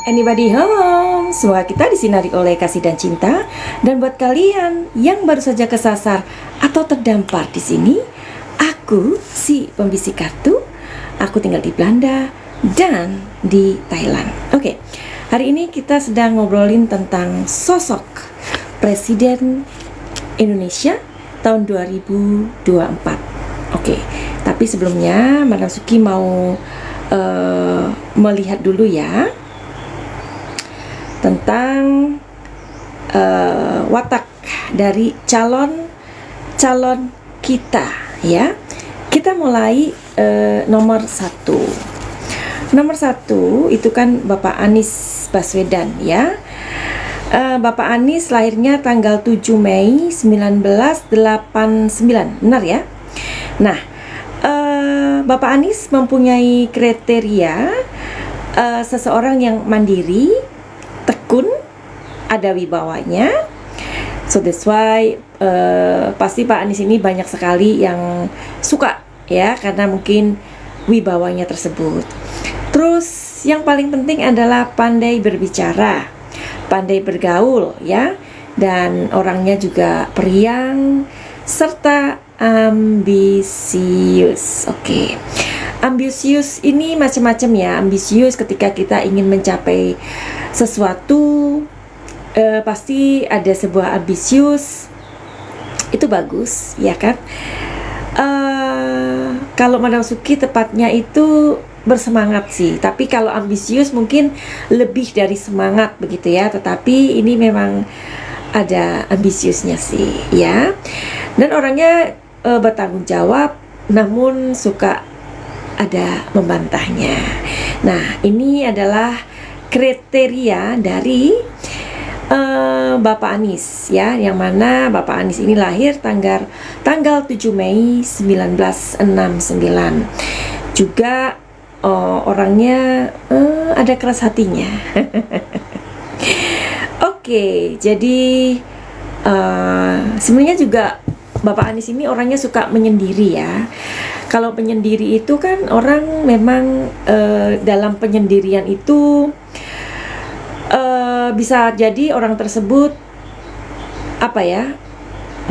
Anybody home? Semoga kita disinari oleh kasih dan cinta. Dan buat kalian yang baru saja kesasar atau terdampar di sini, aku si pembisik kartu. Aku tinggal di Belanda dan di Thailand. Oke, hari ini kita sedang ngobrolin tentang sosok Presiden Indonesia tahun 2024. Oke, tapi sebelumnya Madam Suki mau melihat dulu ya tentang watak dari calon kita ya. Kita mulai nomor satu. Nomor satu itu kan Bapak Anies Baswedan ya. Bapak Anies lahirnya tanggal 7 Mei 1989, benar ya? Nah, Bapak Anies mempunyai kriteria seseorang yang mandiri, tekun, ada wibawanya. So that's why pasti Pak Anies ini banyak sekali yang suka ya, karena mungkin wibawanya tersebut. Terus yang paling penting adalah pandai berbicara, pandai bergaul ya, dan orangnya juga periang serta ambisius. Oke. Ambisius ini macam-macam ya. Ambisius ketika kita ingin mencapai sesuatu, pasti ada sebuah ambisius. Itu bagus, ya kan? Kalau Madam Suki tepatnya itu bersemangat sih. Tapi kalau ambisius mungkin lebih dari semangat begitu ya. Tetapi ini memang ada ambisiusnya sih, ya. Dan orangnya bertanggung jawab, namun suka ada membantahnya. Nah, ini adalah kriteria dari Bapak Anies ya, yang mana Bapak Anies ini lahir tanggal 7 Mei 1969. Juga orangnya ada keras hatinya. Oke, jadi sebenarnya juga Bapak Anies ini orangnya suka menyendiri ya. Kalau penyendiri itu kan orang memang dalam penyendirian itu bisa jadi orang tersebut apa ya,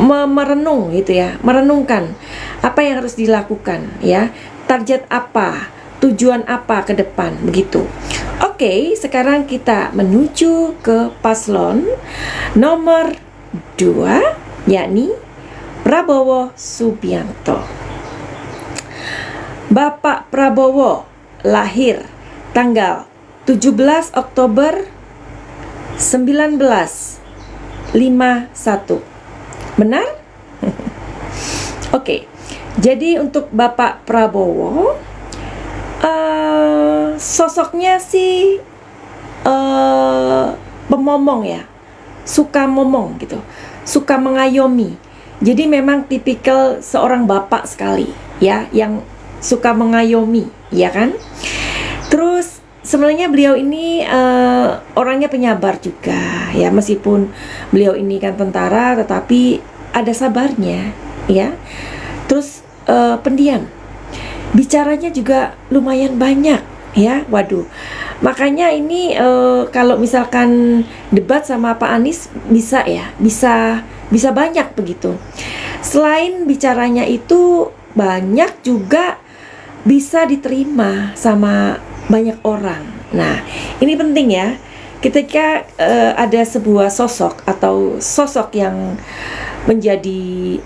merenung gitu ya, merenungkan apa yang harus dilakukan ya, target apa, tujuan apa ke depan begitu. Oke, sekarang kita menuju ke paslon nomor 2, yakni Prabowo Subianto. Bapak Prabowo lahir tanggal 17 Oktober 1951. Benar? Oke. Jadi untuk Bapak Prabowo, sosoknya sih pemomong ya. Suka ngomong gitu. Suka mengayomi. Jadi memang tipikal seorang bapak sekali ya, yang suka mengayomi, ya kan? Terus sebenarnya beliau ini orangnya penyabar juga ya, meskipun beliau ini kan tentara, tetapi ada sabarnya ya. Terus pendiam, bicaranya juga lumayan banyak ya. Waduh, makanya ini kalau misalkan debat sama Pak Anies bisa ya, bisa banyak begitu. Selain bicaranya itu banyak, juga bisa diterima sama banyak orang. Nah, ini penting ya. Ketika ada sebuah sosok atau sosok yang menjadi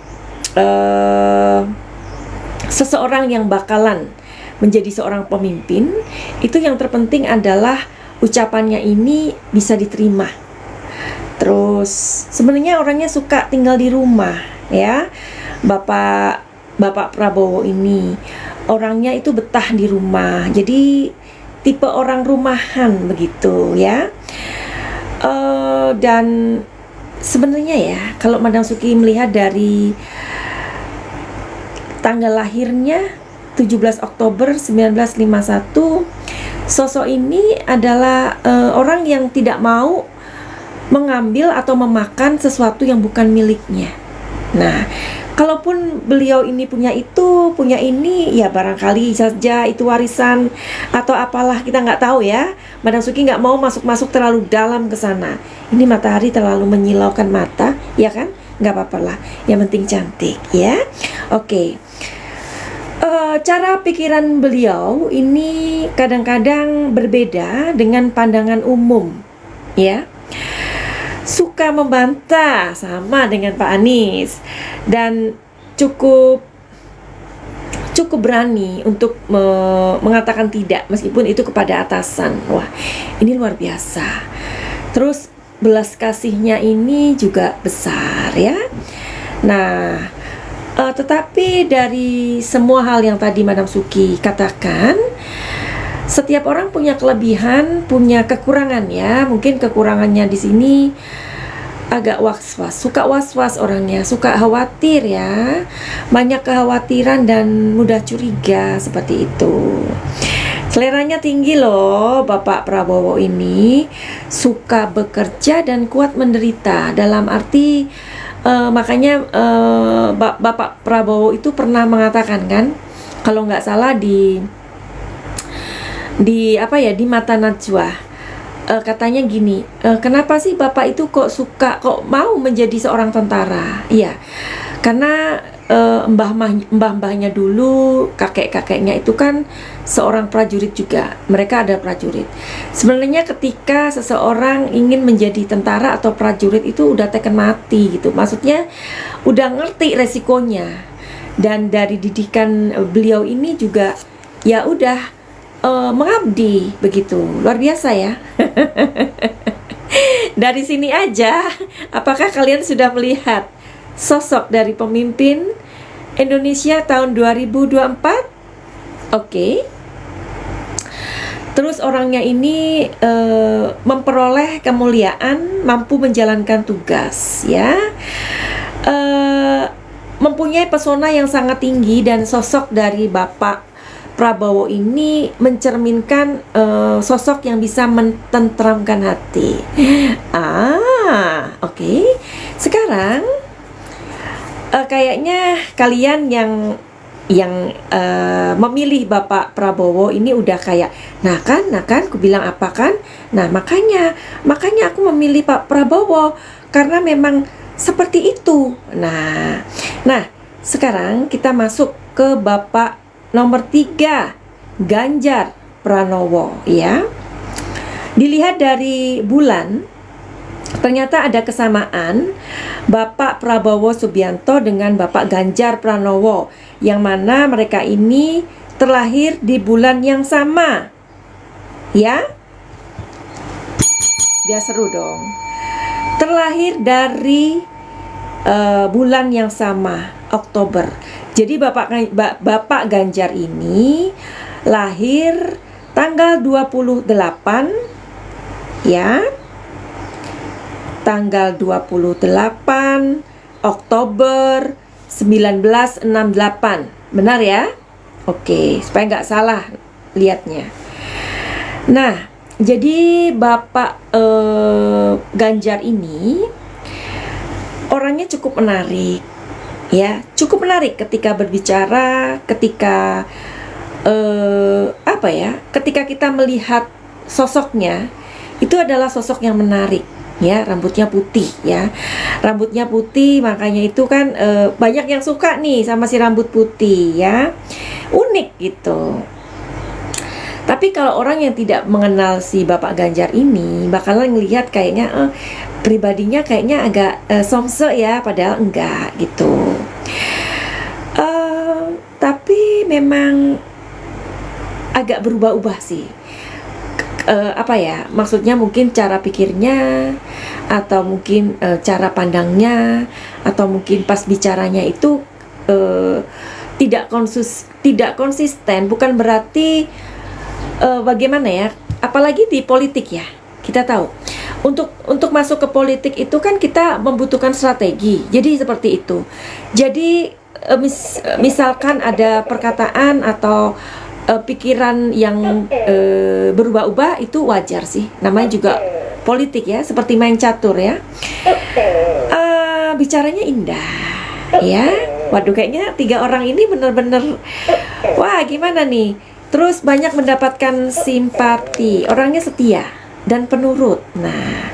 seseorang yang bakalan menjadi seorang pemimpin, itu yang terpenting adalah ucapannya ini bisa diterima. Terus sebenarnya orangnya suka tinggal di rumah ya. Bapak Prabowo ini orangnya itu betah di rumah. Jadi tipe orang rumahan begitu ya. Dan sebenarnya ya, kalau Madam Suki melihat dari tanggal lahirnya 17 Oktober 1951, sosok ini adalah orang yang tidak mau mengambil atau memakan sesuatu yang bukan miliknya. Nah, Kalaupun beliau ini punya itu, punya ini, ya barangkali saja itu warisan atau apalah, kita nggak tahu ya. Madam Suki nggak mau masuk-masuk terlalu dalam ke sana. Ini matahari terlalu menyilaukan mata, ya kan? Nggak apa-apa lah, yang penting cantik ya. Oke. Cara pikiran beliau ini kadang-kadang berbeda dengan pandangan umum, ya. Suka membantah sama dengan Pak Anies dan cukup berani untuk mengatakan tidak meskipun itu kepada atasan. Wah, ini luar biasa. Terus belas kasihnya ini juga besar ya. Nah, tetapi dari semua hal yang tadi Madam Suki katakan, setiap orang punya kelebihan, punya kekurangan ya. Mungkin kekurangannya di sini agak was-was, suka was-was orangnya, suka khawatir ya. Banyak kekhawatiran dan mudah curiga seperti itu. Seleranya tinggi loh Bapak Prabowo ini, suka bekerja dan kuat menderita. Dalam arti makanya Bapak Prabowo itu pernah mengatakan kan, kalau nggak salah di apa ya, di Mata Najwa, katanya gini, kenapa sih Bapak itu kok mau menjadi seorang tentara? Iya, karena mbah-mbahnya dulu, kakek-kakeknya itu kan seorang prajurit juga. Mereka ada prajurit. Sebenarnya ketika seseorang ingin menjadi tentara atau prajurit itu udah teken mati gitu. Maksudnya udah ngerti resikonya. Dan dari didikan beliau ini juga ya udah mengabdi begitu. Luar biasa ya. Dari sini aja, apakah kalian sudah melihat sosok dari pemimpin Indonesia tahun 2024? Oke. Terus orangnya ini memperoleh kemuliaan, mampu menjalankan tugas ya. Mempunyai pesona yang sangat tinggi, dan sosok dari Bapak Prabowo ini mencerminkan sosok yang bisa mententeramkan hati. Oke. Sekarang kayaknya kalian yang memilih Bapak Prabowo ini udah kayak, nah kan, aku bilang apa kan? Nah makanya aku memilih Pak Prabowo karena memang seperti itu. Nah sekarang kita masuk ke Bapak nomor 3, Ganjar Pranowo ya. Dilihat dari bulan, ternyata ada kesamaan Bapak Prabowo Subianto dengan Bapak Ganjar Pranowo, yang mana mereka ini terlahir di bulan yang sama ya. Biar seru dong. Terlahir dari bulan yang sama, Oktober. Jadi Bapak Ganjar ini lahir tanggal 28 ya. Tanggal 28 Oktober 1968. Benar ya? Oke, supaya nggak salah lihatnya. Nah, jadi Bapak Ganjar ini orangnya cukup menarik ya, cukup menarik ketika berbicara, ketika ketika kita melihat sosoknya, itu adalah sosok yang menarik ya. Rambutnya putih ya, rambutnya putih, makanya itu kan banyak yang suka nih sama si rambut putih ya, unik gitu. Tapi kalau orang yang tidak mengenal si Bapak Ganjar ini bakalan ngelihat kayaknya pribadinya kayaknya agak somse ya, padahal enggak gitu. Tapi memang agak berubah-ubah sih. Maksudnya mungkin cara pikirnya, atau mungkin cara pandangnya, atau mungkin pas bicaranya itu tidak konsisten. Bukan berarti bagaimana ya, apalagi di politik ya, kita tahu untuk masuk ke politik itu kan kita membutuhkan strategi. Jadi seperti itu. Jadi misalkan ada perkataan atau pikiran yang berubah-ubah, itu wajar sih, namanya juga politik ya, seperti main catur ya. Bicaranya indah ya, Waduh, kayaknya 3 orang ini bener-bener, wah gimana nih. Terus banyak mendapatkan simpati, orangnya setia dan penurut. Nah,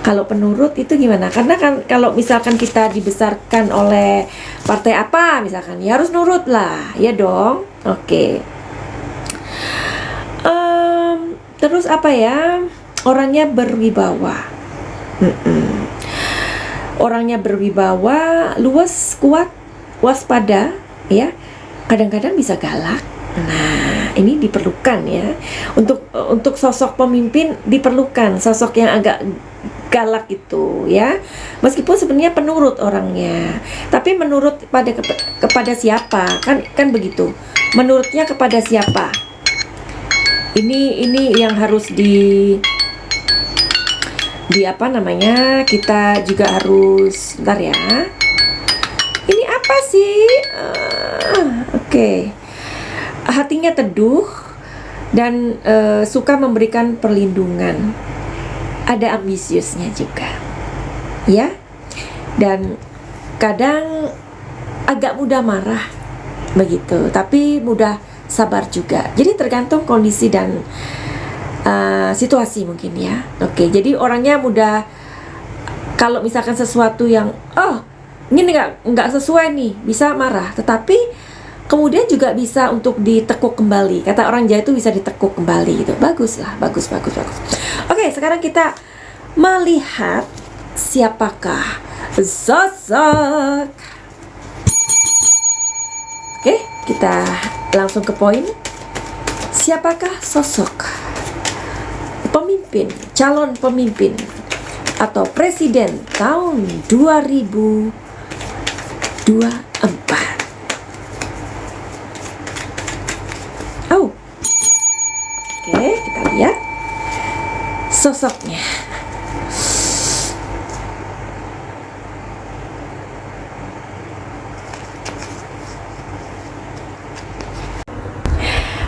kalau penurut itu gimana? Karena kan kalau misalkan kita dibesarkan oleh partai apa misalkan, ya harus nurut lah, ya dong. Oke. Terus apa ya? Orangnya berwibawa. Orangnya berwibawa, luas, kuat, waspada, ya. Kadang-kadang bisa galak. Nah, ini diperlukan ya. Untuk sosok pemimpin diperlukan sosok yang agak galak itu ya. Meskipun sebenarnya penurut orangnya. Tapi menurut kepada siapa? Kan begitu. Menurutnya kepada siapa? Ini yang harus di apa namanya, kita juga harus, bentar ya, ini apa sih, oke. Hatinya teduh dan suka memberikan perlindungan, ada ambisiusnya juga ya, dan kadang agak mudah marah begitu, tapi mudah sabar juga. Jadi tergantung kondisi dan situasi mungkin ya. Oke, jadi orangnya mudah, kalau misalkan sesuatu yang ini nggak sesuai nih, bisa marah, tetapi kemudian juga bisa untuk ditekuk kembali. Kata orang Jawa itu bisa ditekuk kembali gitu. Bagus lah, bagus. Oke, sekarang kita melihat siapakah sosok. Oke, kita langsung ke poin. Siapakah sosok pemimpin, calon pemimpin atau presiden tahun 2024? Oke, kita lihat sosoknya.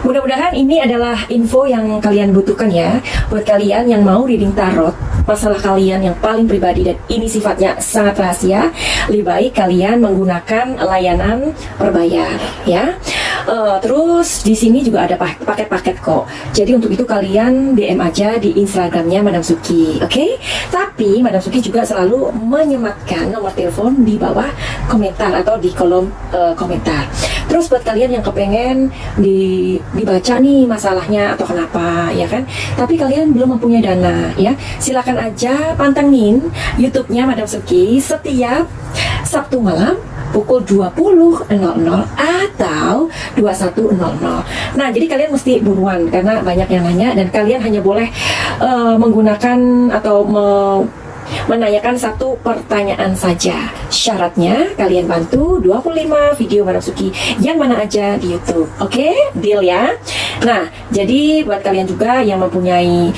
Mudah-mudahan ini adalah info yang kalian butuhkan ya. Buat kalian yang mau reading tarot, masalah kalian yang paling pribadi dan ini sifatnya sangat rahasia, lebih baik kalian menggunakan layanan berbayar ya. Terus di sini juga ada paket-paket kok. Jadi untuk itu kalian DM aja di Instagramnya Madam Suki, oke? Tapi Madam Suki juga selalu menyematkan nomor telepon di bawah komentar atau di kolom komentar. Terus buat kalian yang kepengen dibaca nih masalahnya atau kenapa ya kan, tapi kalian belum mempunyai dana ya, silakan aja pantengin YouTube-nya Madam Suki setiap Sabtu malam pukul 20.00 atau 21.00. Nah, jadi kalian mesti buruan karena banyak yang nanya dan kalian hanya boleh menggunakan atau menanyakan satu pertanyaan saja. Syaratnya kalian bantu 25 video Madam Suki yang mana aja di YouTube. Oke? Deal ya? Nah, jadi buat kalian juga yang mempunyai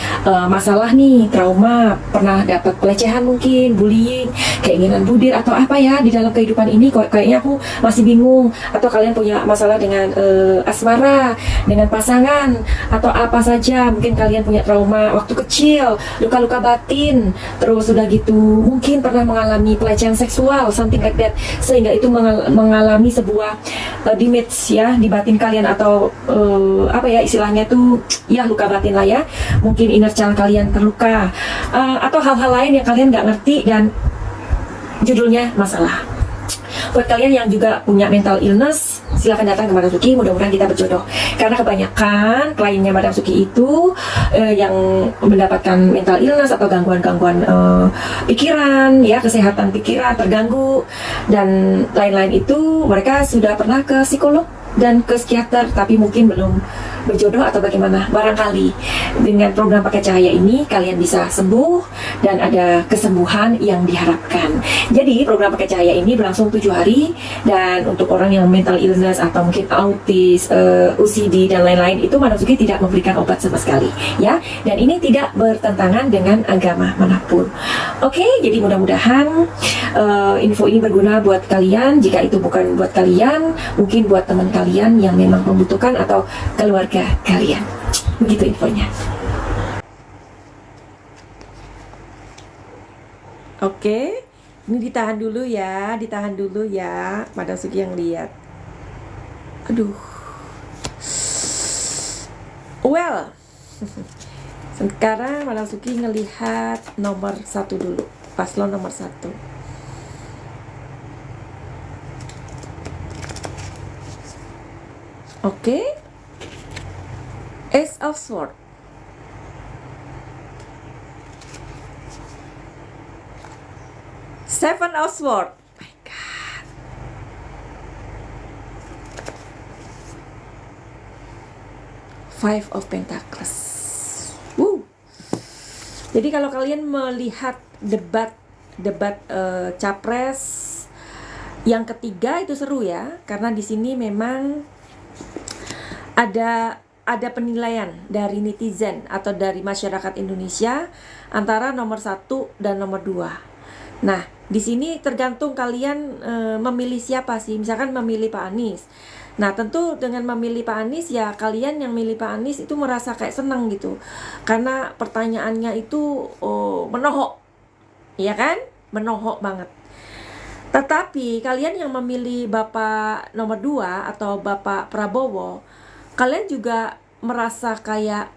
masalah nih, trauma, pernah dapat pelecehan mungkin, bullying, keinginan budir atau apa ya di dalam kehidupan ini, kayaknya aku masih bingung, atau kalian punya masalah dengan asmara, dengan pasangan atau apa saja, mungkin kalian punya trauma waktu kecil, luka-luka batin, terus sudah gitu mungkin pernah mengalami pelecehan seksual, something like that, sehingga itu mengalami sebuah damage ya di batin kalian, atau apa ya istilahnya tuh ya, luka batin lah ya, mungkin inner child kalian terluka, atau hal-hal lain yang kalian nggak ngerti dan judulnya masalah. Buat kalian yang juga punya mental illness, silahkan datang ke Madam Suki, mudah-mudahan kita berjodoh. Karena kebanyakan kliennya Madam Suki itu yang mendapatkan mental illness atau gangguan-gangguan pikiran, ya, kesehatan pikiran terganggu dan lain-lain itu, mereka sudah pernah ke psikolog dan ke psikiater, tapi mungkin belum berjodoh atau bagaimana. Barangkali dengan program pakai cahaya ini kalian bisa sembuh dan ada kesembuhan yang diharapkan. Jadi program pakai cahaya ini berlangsung 7 hari, dan untuk orang yang mental illness atau mungkin autis, OCD dan lain-lain itu Madam Suki tidak memberikan obat sama sekali ya, dan ini tidak bertentangan dengan agama manapun. Oke, jadi mudah-mudahan info ini berguna buat kalian. Jika itu bukan buat kalian, mungkin buat teman kalian yang memang membutuhkan atau keluarga kalian. Begitu infonya. Oke, Ini ditahan dulu ya, Madam Suki yang lihat. Aduh. Well, sekarang Madam Suki ngelihat nomor 1 dulu, paslon nomor 1. Oke. Ace of Swords. Seven of Swords. My God. Five of Pentacles. Woo. Jadi kalau kalian melihat debat capres yang ketiga itu seru ya, karena di sini memang ada penilaian dari netizen atau dari masyarakat Indonesia antara nomor 1 dan nomor 2. Nah, di sini tergantung kalian memilih siapa sih. Misalkan memilih Pak Anies. Nah, tentu dengan memilih Pak Anies ya kalian yang milih Pak Anies itu merasa kayak seneng gitu. Karena pertanyaannya itu menohok. Iya kan? Menohok banget. Tetapi kalian yang memilih Bapak nomor 2 atau Bapak Prabowo, kalian juga merasa kayak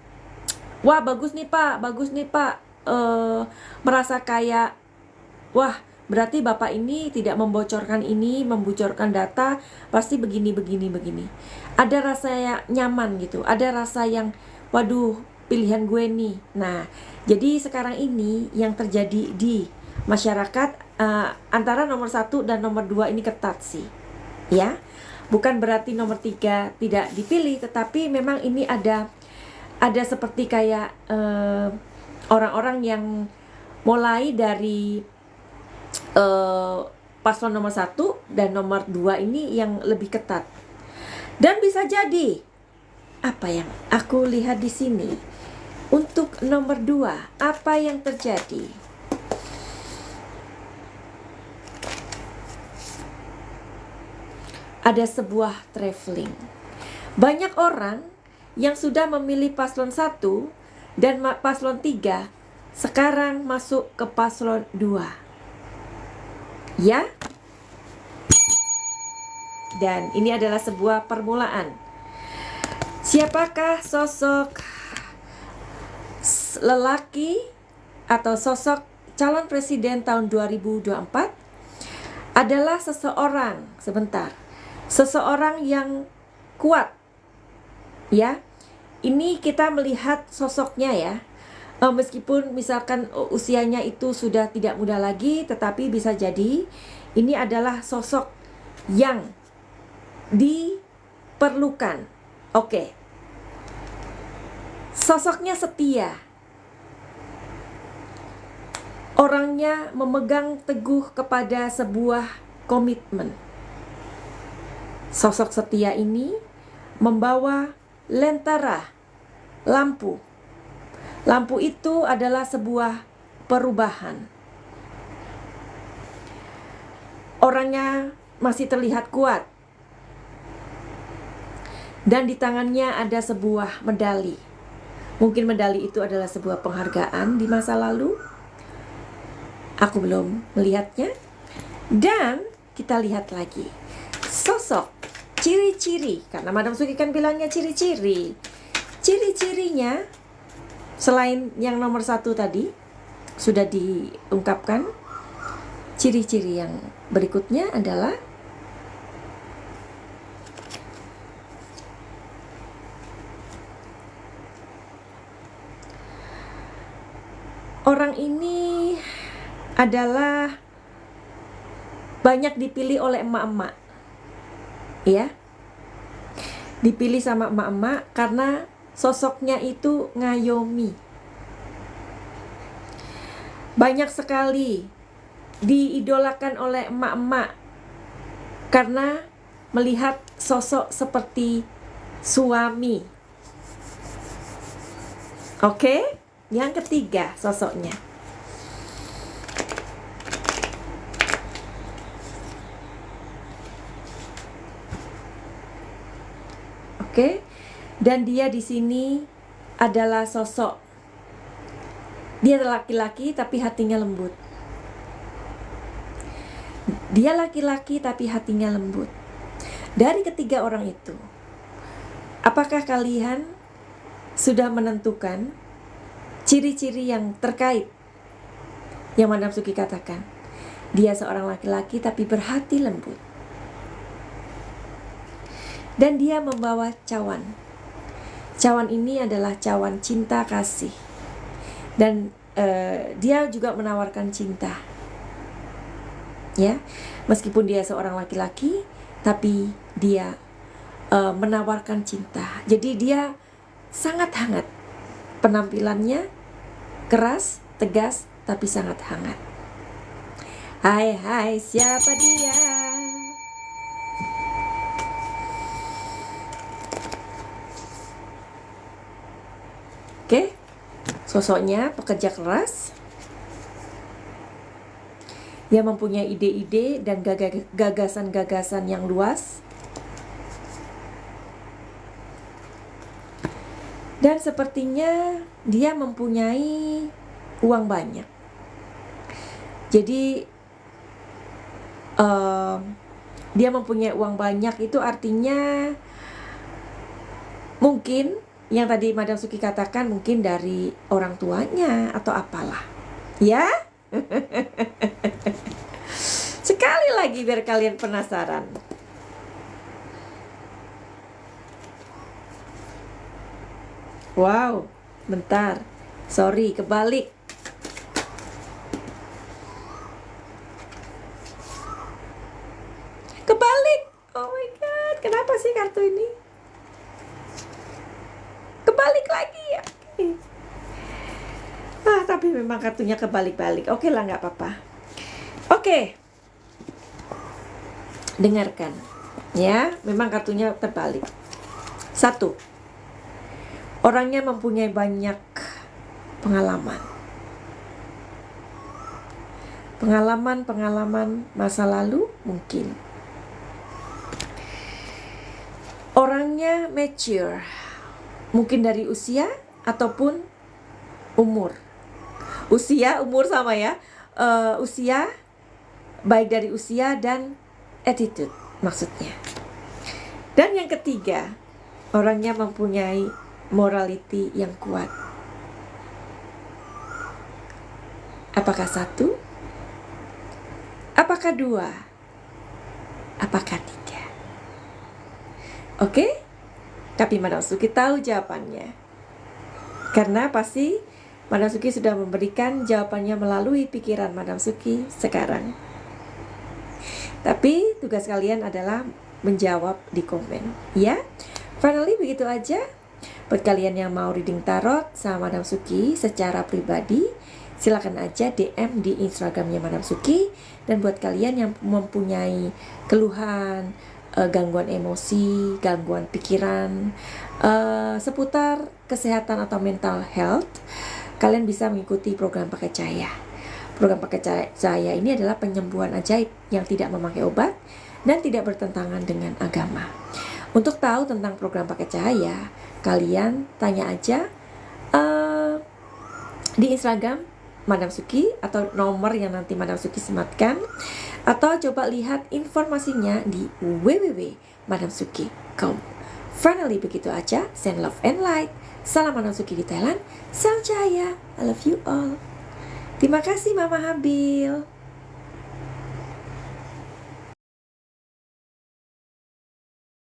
wah bagus nih Pak. Merasa kayak wah, berarti Bapak ini tidak membocorkan data, pasti begini. Ada rasa yang nyaman gitu, ada rasa yang, waduh, pilihan gue nih. Nah, jadi sekarang ini yang terjadi di masyarakat antara nomor 1 dan nomor 2 ini ketat sih, ya. Bukan berarti nomor 3 tidak dipilih, tetapi memang ini ada seperti kayak orang-orang yang mulai dari paslon nomor 1 dan nomor 2 ini yang lebih ketat. Dan bisa jadi apa yang aku lihat di sini untuk nomor 2, apa yang terjadi? Ada sebuah traveling. Banyak orang yang sudah memilih paslon 1 dan paslon 3 sekarang masuk ke paslon 2. Ya, dan ini adalah sebuah permulaan. Siapakah sosok lelaki atau sosok calon presiden tahun 2024? Adalah seseorang yang kuat. Ya, ini kita melihat sosoknya ya. Meskipun misalkan usianya itu sudah tidak muda lagi, tetapi bisa jadi ini adalah sosok yang diperlukan. Oke. Sosoknya setia. Orangnya memegang teguh kepada sebuah komitmen. Sosok setia ini membawa lentera lampu. Lampu itu adalah sebuah perubahan. Orangnya masih terlihat kuat. Dan di tangannya ada sebuah medali. Mungkin medali itu adalah sebuah penghargaan di masa lalu. Aku belum melihatnya. Dan kita lihat lagi sosok, ciri-ciri. Karena Madam Suki kan bilangnya ciri-ciri. Ciri-cirinya selain yang nomor 1 tadi sudah diungkapkan, ciri-ciri yang berikutnya adalah orang ini adalah banyak dipilih oleh emak-emak, ya. Dipilih sama emak-emak karena sosoknya itu ngayomi. Banyak sekali diidolakan oleh emak-emak karena melihat sosok seperti suami. Oke, yang ketiga sosoknya. Oke. Dan dia di sini adalah sosok. Dia laki-laki tapi hatinya lembut. Dia laki-laki tapi hatinya lembut. Dari ketiga orang itu, apakah kalian sudah menentukan ciri-ciri yang terkait yang Madam Suki katakan? Dia seorang laki-laki tapi berhati lembut. Dan dia membawa cawan. Cawan ini adalah cawan cinta kasih. Dan dia juga menawarkan cinta. Ya, meskipun dia seorang laki-laki, tapi dia menawarkan cinta. Jadi dia sangat hangat. Penampilannya keras, tegas, tapi sangat hangat. Hai, siapa dia? Oke, sosoknya pekerja keras. Dia mempunyai ide-ide dan gagasan-gagasan yang luas. Dan sepertinya dia mempunyai uang banyak. Jadi dia mempunyai uang banyak itu artinya mungkin yang tadi Madam Suki katakan mungkin dari orang tuanya atau apalah. Ya? Sekali lagi biar kalian penasaran. Wow, bentar. Sorry, kebalik. Kebalik. Oh my god, kenapa sih kartu ini? Kebalik lagi ya. Tapi memang kartunya kebalik-balik. Oke lah, nggak apa-apa. Oke. Dengarkan. Ya, memang kartunya terbalik. 1. Orangnya mempunyai banyak pengalaman. Pengalaman masa lalu mungkin. Orangnya mature. Mungkin dari usia ataupun umur. Umur sama ya. Usia, baik dari usia dan attitude maksudnya. Dan yang ketiga, orangnya mempunyai morality yang kuat. Apakah 1? Apakah 2? Apakah 3? Oke? Tapi Madam Suki tahu jawabannya. Karena pasti Madam Suki sudah memberikan jawabannya melalui pikiran Madam Suki sekarang. Tapi tugas kalian adalah menjawab di komen, ya. Finally begitu aja. Buat kalian yang mau reading tarot sama Madam Suki secara pribadi, silakan aja DM di Instagramnya Madam Suki. Dan buat kalian yang mempunyai keluhan, gangguan emosi, gangguan pikiran, seputar kesehatan atau mental health, kalian bisa mengikuti program Pakai Cahaya. Program Pakai Cahaya ini adalah penyembuhan ajaib yang tidak memakai obat dan tidak bertentangan dengan agama. Untuk tahu tentang program Pakai Cahaya, kalian tanya aja di Instagram Madam Suki atau nomor yang nanti Madam Suki sematkan, atau coba lihat informasinya di www.madamsuki.com. Finally begitu aja. Send love and light. Salam Madam Suki di Thailand. Salam Cahaya. I love you all. Terima kasih Mama Habil.